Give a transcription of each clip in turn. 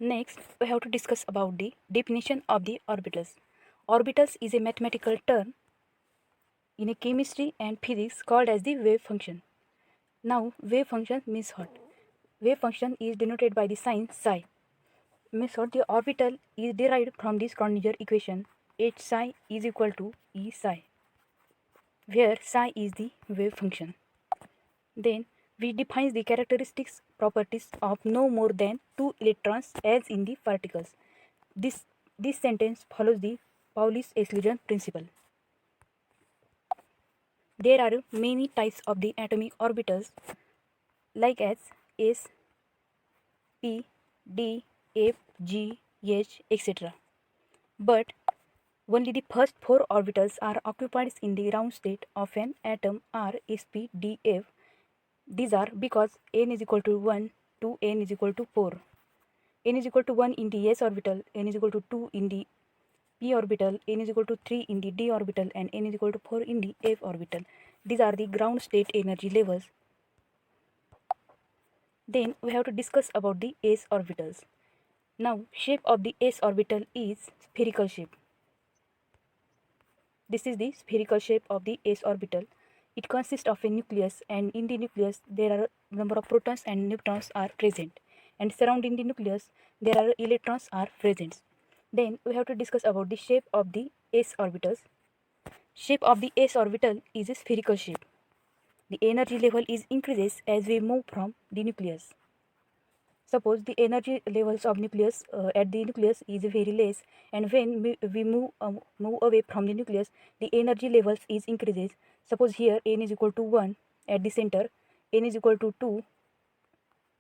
Next, we have to discuss about the definition of the orbitals. Orbitals is a mathematical term in a chemistry and physics called as the wave function. Now, wave function means what? Wave function is denoted by the sign psi. Means what? The orbital is derived from the Schrödinger equation h psi is equal to E psi, where psi is the wave function. Then we define the characteristics properties of no more than 2 electrons as in the particles. This, this sentence follows the Pauli's exclusion principle. There are many types of the atomic orbitals like as S, P, D, F, G, H, etc. But only the first 4 orbitals are occupied in the ground state of an atom are sp, d, f. These are because n is equal to 1 to n is equal to 4. N is equal to 1 in the s orbital, n is equal to 2 in the p orbital, n is equal to 3 in the d orbital, and n is equal to 4 in the f orbital. These are the ground state energy levels. Then we have to discuss about the s orbitals. Now, shape of the s orbital is spherical shape. This is the spherical shape of the s orbital. It consists of a nucleus, and in the nucleus there are a number of protons and neutrons are present, and surrounding the nucleus there are electrons are present. Then we have to discuss about the shape of the s orbitals. Shape of the s orbital is a spherical shape. The energy level is increases as we move from the nucleus. Suppose the energy levels of nucleus at the nucleus is very less, and when we move away from the nucleus, the energy levels is increases. Suppose here n is equal to 1 at the center, n is equal to 2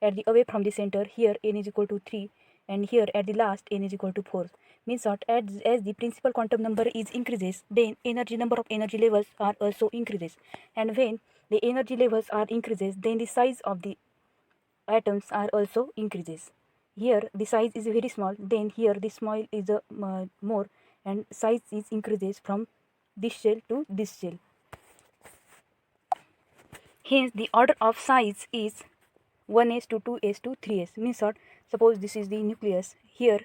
at the away from the center, here n is equal to 3, and here at the last n is equal to 4. Means that as the principal quantum number is increases, then number of energy levels are also increases, and when the energy levels are increases, then the size of the atoms are also increases. Here the size is very small, then here the small is more, and size is increases from this shell to this shell. Hence the order of size is 1s to 2s to 3s. Means what? Suppose this is the nucleus. Here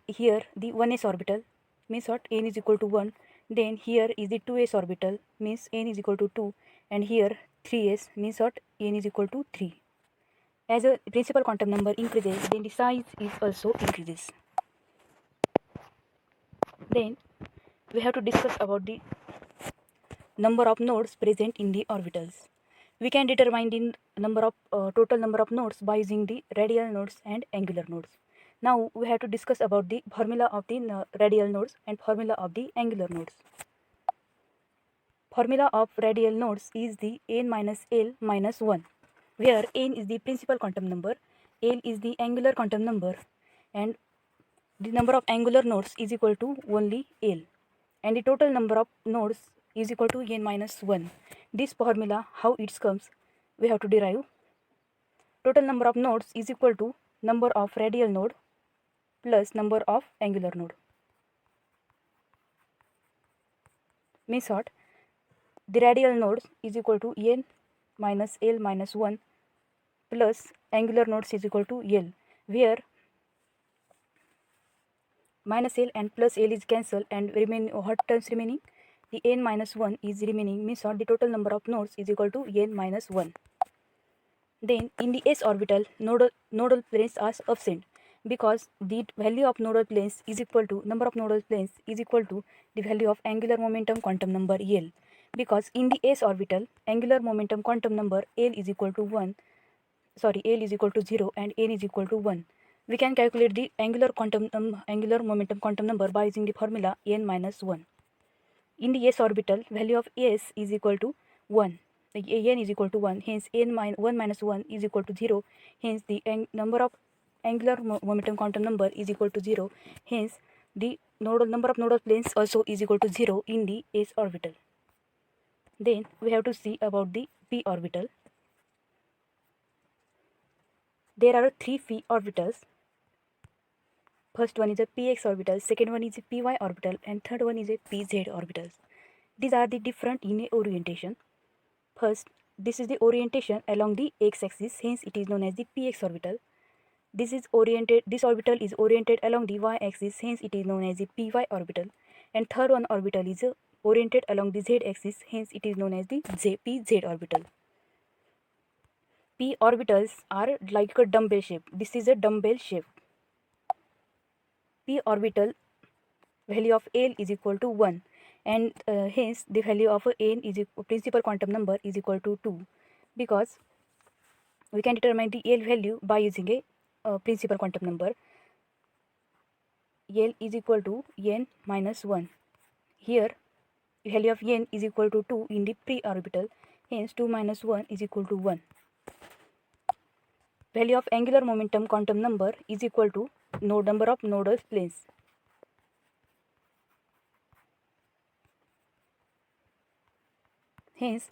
here the 1s orbital means what? N is equal to 1. Then here is the 2s orbital means n is equal to 2, and here 3s means what? N is equal to 3. As a principal quantum number increases, then the size is also increases. Then we have to discuss about the number of nodes present in the orbitals. We can determine the total number of nodes by using the radial nodes and angular nodes. Now we have to discuss about the formula of the radial nodes and formula of the angular nodes. Formula of radial nodes is the n minus L minus 1, where n is the principal quantum number, L is the angular quantum number, and the number of angular nodes is equal to only L, and the total number of nodes is equal to n minus 1. This formula, how it comes, we have to derive. Total number of nodes is equal to number of radial node plus number of angular node. Means what? The radial nodes is equal to n minus L minus 1 plus angular nodes is equal to L, where minus L and plus L is cancelled, and remain what terms remaining? The n minus 1 is remaining. Means what? The total number of nodes is equal to n minus 1. Then in the s orbital, nodal planes are absent, because the value of nodal planes is equal to number of nodal planes is equal to the value of angular momentum quantum number L. Because in the s orbital, angular momentum quantum number L is equal to 0 and n is equal to 1. We can calculate the angular momentum quantum number by using the formula n minus 1. In the s orbital, value of s is equal to 1. N is equal to 1, hence 1 minus 1 is equal to 0, hence the number of angular momentum quantum number is equal to 0, hence the number of nodal planes also is equal to 0 in the s orbital. Then we have to see about the p orbital. There are 3 p orbitals. First one is a px orbital, second one is a py orbital, and third one is a pz orbital. These are the different in a orientation. First, this is the orientation along the x-axis, hence it is known as the px orbital. This orbital is oriented along the y-axis, hence it is known as the py orbital. And third one orbital is oriented along the z-axis, hence it is known as the pz orbital. P orbitals are like a dumbbell shape. This is a dumbbell shape. P orbital value of L is equal to 1, and hence the value of n is principal quantum number is equal to 2, because we can determine the L value by using a principal quantum number. L is equal to n minus 1. Here value of n is equal to 2 in the p orbital, hence 2 minus 1 is equal to 1. Value of angular momentum quantum number is equal to number of nodal planes. Hence,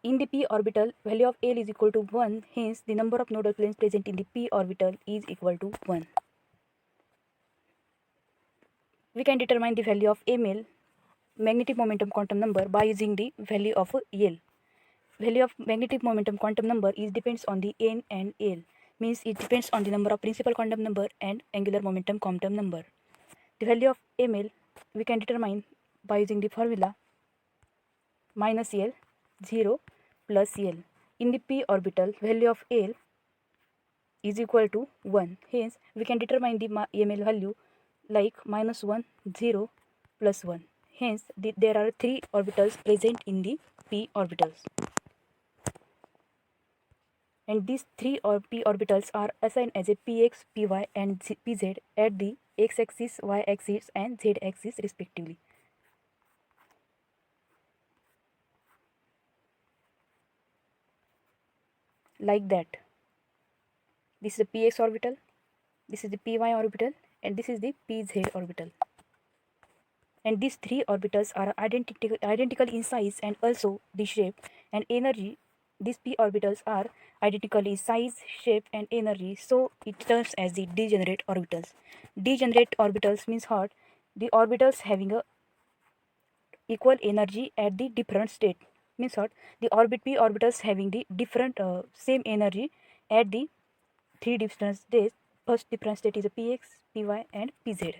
in the p orbital, value of L is equal to 1. Hence, the number of nodal planes present in the p orbital is equal to 1. We can determine the value of ML, magnetic momentum quantum number, by using the value of L. Value of magnetic momentum quantum number is depends on the n and L. Means it depends on the number of principal quantum number and angular momentum quantum number. The value of ML we can determine by using the formula minus L 0 plus L. In the p orbital, value of L is equal to 1. Hence, we can determine the ML value like minus 1, 0 plus 1. Hence, there are 3 orbitals present in the p orbitals. And these 3 p orbitals are assigned as a px, py and pz at the x-axis, y-axis and z-axis respectively. Like that. This is the px orbital, this is the py orbital, and this is the pz orbital. And these 3 orbitals are identical in size and also the shape and energy. These p orbitals are identical in size, shape and energy, so it turns as the degenerate orbitals. Degenerate orbitals means what? The orbitals having a equal energy at the different state. Means what? The p orbitals having the different same energy at the 3 different states. First different state is a px, py and pz.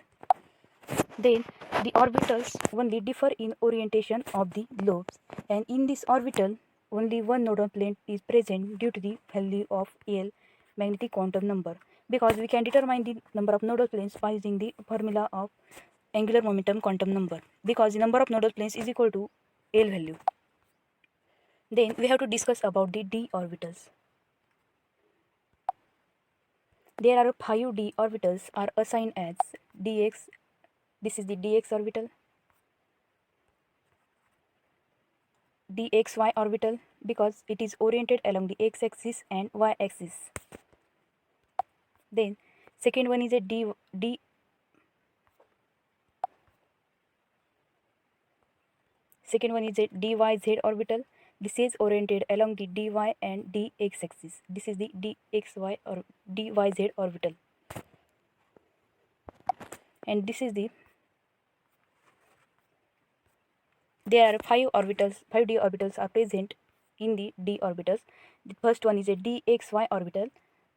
Then the orbitals only differ in orientation of the lobes, and in this orbital only one nodal plane is present due to the value of L, magnetic quantum number, because we can determine the number of nodal planes by using the formula of angular momentum quantum number, because the number of nodal planes is equal to L value. Then we have to discuss about the d orbitals. There are 5 d orbitals are assigned as dx. This is the dx orbital, dxy orbital, because it is oriented along the x-axis and y-axis. Then second one is a second one is a dyz orbital. This is oriented along the dy and dx axis. This is the dxy or dyz orbital. And this is the there are 5 d orbitals are present in the d orbitals. The first one is a dxy orbital.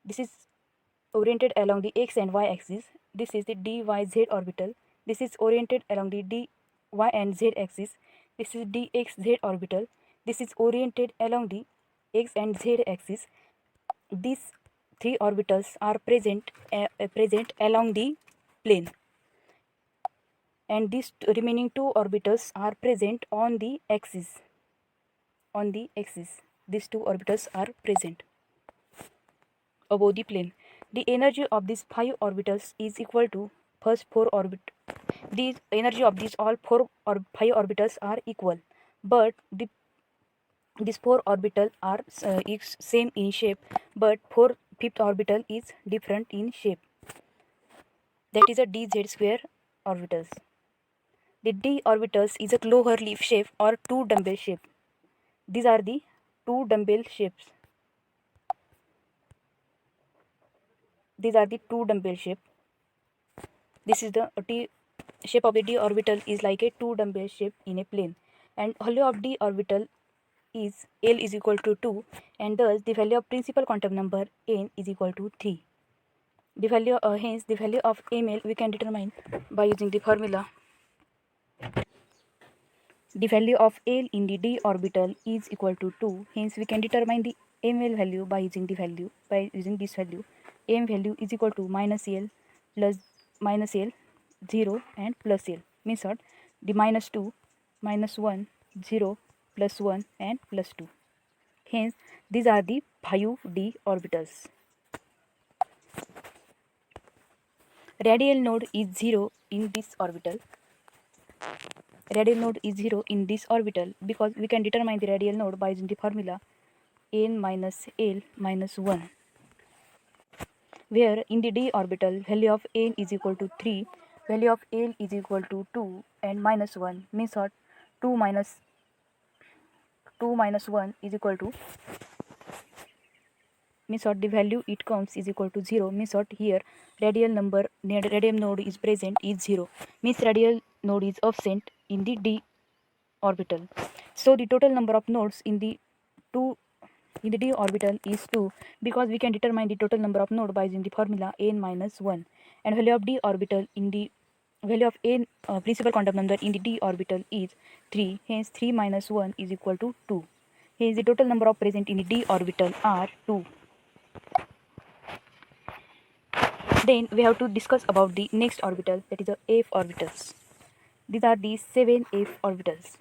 This is oriented along the x and y axis. This is the dyz orbital. This is oriented along the dy and z axis. This is dxz orbital. This is oriented along the x and z axis. These 3 orbitals are present along the plane, and these remaining 2 orbitals are present on the axis. These 2 orbitals are present above the plane. The energy of these 5 orbitals is equal to first 4 orbit. The energy of these all 4 or 5 orbitals are equal, but these 4 orbitals are same in shape, but 5th orbital is different in shape. That is a dz square orbitals. The d orbitals is a clover leaf shape or 2 dumbbell shape. These are the 2 dumbbell shapes. These are the 2 dumbbell shape. This is the shape of the d orbital is like a 2 dumbbell shape in a plane, and value of d orbital is L is equal to 2, and thus the value of principal quantum number n is equal to 3. Hence the value of ml we can determine by using the formula. The value of L in the d orbital is equal to 2. Hence we can determine the ml value by using this value. M value is equal to minus L plus minus L 0 and plus L. Means what? The minus 2, minus 1, 0, plus 1 and plus 2. Hence these are the 5d orbitals. Radial node is 0 in this orbital. Radial node is 0 in this orbital because we can determine the radial node by using the formula n minus L minus 1, where in the d orbital value of n is equal to 3, value of L is equal to 2 and minus 1 means what? 2 minus 1 is equal to, means what? The value it comes is equal to 0 means what? Here radial node is present is 0 means radial node is absent in the d orbital. So the total number of nodes in the d orbital is 2 because we can determine the total number of nodes by using the formula n minus 1, and value of d orbital in the value of n principal quantum number in the d orbital is 3. Hence 3 minus 1 is equal to 2. Hence the total number of present in the d orbital are 2. Then we have to discuss about the next orbital, that is the f orbitals. These are the 7 f orbitals.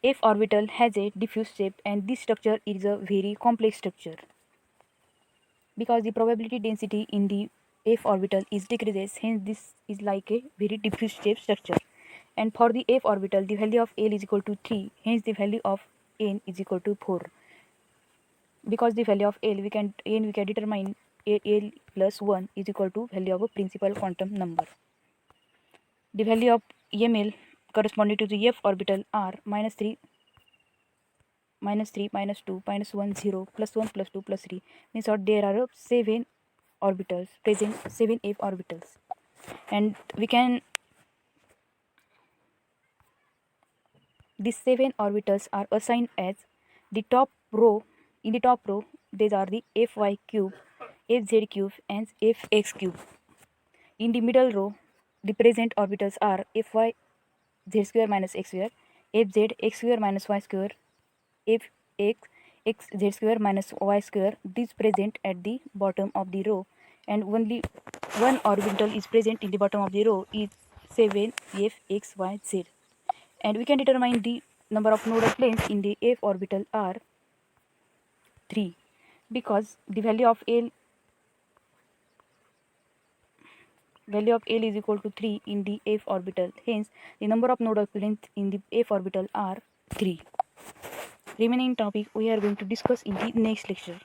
F orbital has a diffuse shape and this structure is a very complex structure because the probability density in the F orbital is decreases, hence this is like a very diffuse shape structure. And for the F orbital the value of L is equal to 3, hence the value of N is equal to 4. Because the value of L we can determine L plus 1 is equal to value of a principal quantum number. The value of ml corresponding to the F orbital are minus 3, minus 2, minus 1, 0, plus 1, plus 2, plus 3. Means what? There are 7 orbitals present, 7 f orbitals, and we can, these 7 orbitals are assigned as the top row. In the top row these are the fy cube, fz cube and fx cube. In the middle row the present orbitals are fy z square minus x square, fz x square minus y square, fx x z square minus y square. This present at the bottom of the row, and only one orbital is present in the bottom of the row is 7 f x y z. And we can determine the number of nodal planes in the f orbital are 3 because the value of L is equal to 3 in the f orbital. Hence the number of nodal planes in the f orbital are 3. Remaining topic we are going to discuss in the next lecture.